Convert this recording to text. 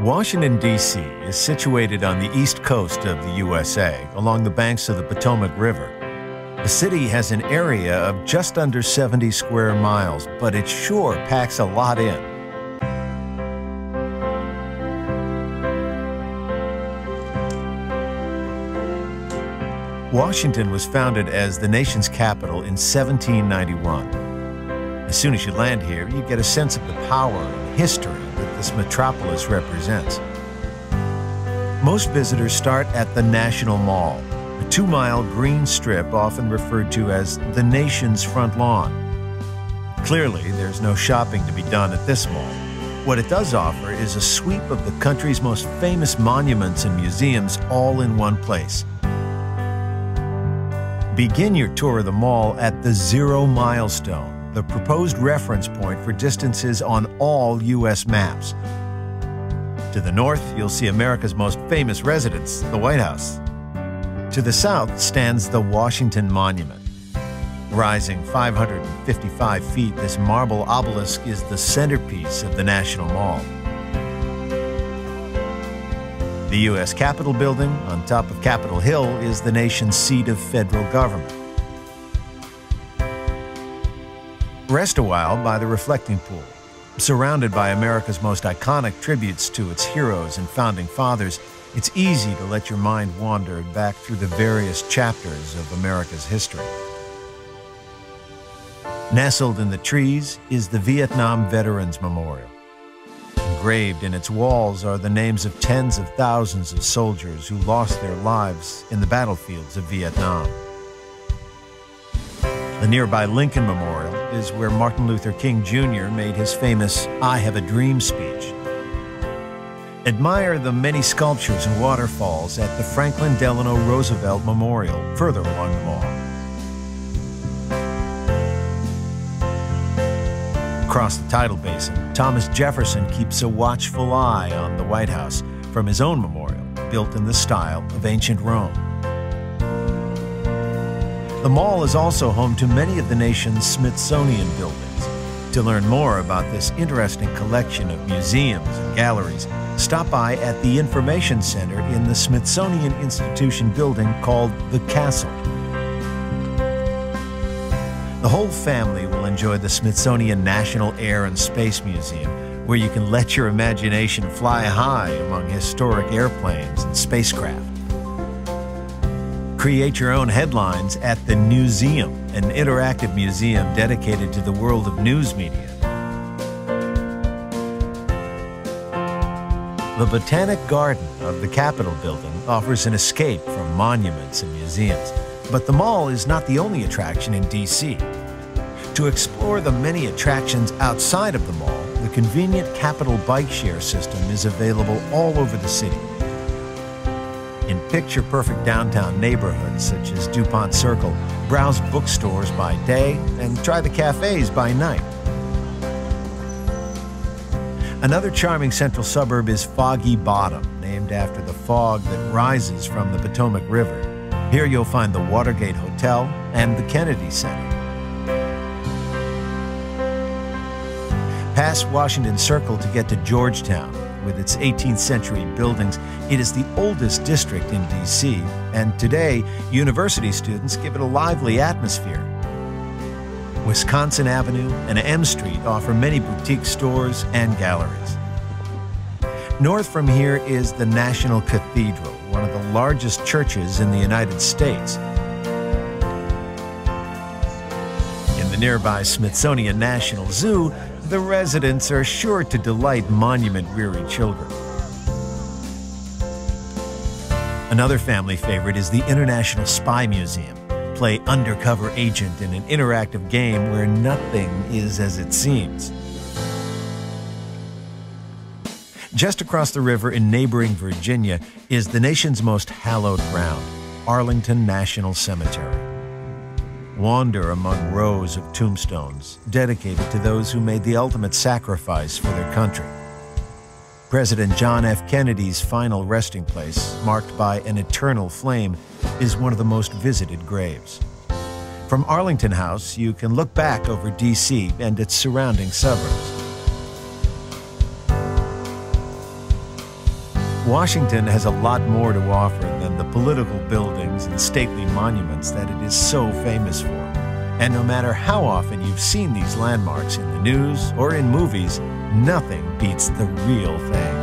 Washington, D.C. is situated on the east coast of the USA, along the banks of the Potomac River. The city has an area of just under 70 square miles, but it sure packs a lot in. Washington was founded as the nation's capital in 1791. As soon as you land here, you get a sense of the power and history that this metropolis represents. Most visitors start at the National Mall, a 2-mile green strip often referred to as the nation's front lawn. Clearly, there's no shopping to be done at this mall. What it does offer is a sweep of the country's most famous monuments and museums all in one place. Begin your tour of the mall at the Zero Milestone, the proposed reference point for distances on all U.S. maps. To the north, you'll see America's most famous residence, the White House. To the south stands the Washington Monument. Rising 555 feet, this marble obelisk is the centerpiece of the National Mall. The U.S. Capitol Building, on top of Capitol Hill, is the nation's seat of federal government. Rest a while by the reflecting pool. Surrounded by America's most iconic tributes to its heroes and founding fathers, it's easy to let your mind wander back through the various chapters of America's history. Nestled in the trees is the Vietnam Veterans Memorial. Engraved in its walls are the names of tens of thousands of soldiers who lost their lives in the battlefields of Vietnam. The nearby Lincoln Memorial is where Martin Luther King Jr. made his famous "I Have a Dream" speech. Admire the many sculptures and waterfalls at the Franklin Delano Roosevelt Memorial, further along the mall. Across the tidal basin, Thomas Jefferson keeps a watchful eye on the White House from his own memorial, built in the style of ancient Rome. The mall is also home to many of the nation's Smithsonian buildings. To learn more about this interesting collection of museums and galleries, stop by at the Information Center in the Smithsonian Institution building called the Castle. The whole family will enjoy the Smithsonian National Air and Space Museum, where you can let your imagination fly high among historic airplanes and spacecraft. Create your own headlines at the Newseum, an interactive museum dedicated to the world of news media. The Botanic Garden of the Capitol Building offers an escape from monuments and museums, but the mall is not the only attraction in D.C. To explore the many attractions outside of the mall, the convenient Capitol bike share system is available all over the city. In picture-perfect downtown neighborhoods such as DuPont Circle, browse bookstores by day and try the cafes by night. Another charming central suburb is Foggy Bottom, named after the fog that rises from the Potomac River. Here you'll find the Watergate Hotel and the Kennedy Center. Pass Washington Circle to get to Georgetown. With its 18th century buildings, it is the oldest district in D.C., and today, university students give it a lively atmosphere. Wisconsin Avenue and M Street offer many boutique stores and galleries. North from here is the National Cathedral, one of the largest churches in the United States. In the nearby Smithsonian National Zoo, the residents are sure to delight monument-weary children. Another family favorite is the International Spy Museum. Play undercover agent in an interactive game where nothing is as it seems. Just across the river in neighboring Virginia is the nation's most hallowed ground, Arlington National Cemetery. Wander among rows of tombstones dedicated to those who made the ultimate sacrifice for their country. President John F. Kennedy's final resting place, marked by an eternal flame, is one of the most visited graves. From Arlington House, you can look back over D.C. and its surrounding suburbs. Washington has a lot more to offer than the political buildings and stately monuments that it is so famous for. And no matter how often you've seen these landmarks in the news or in movies, nothing beats the real thing.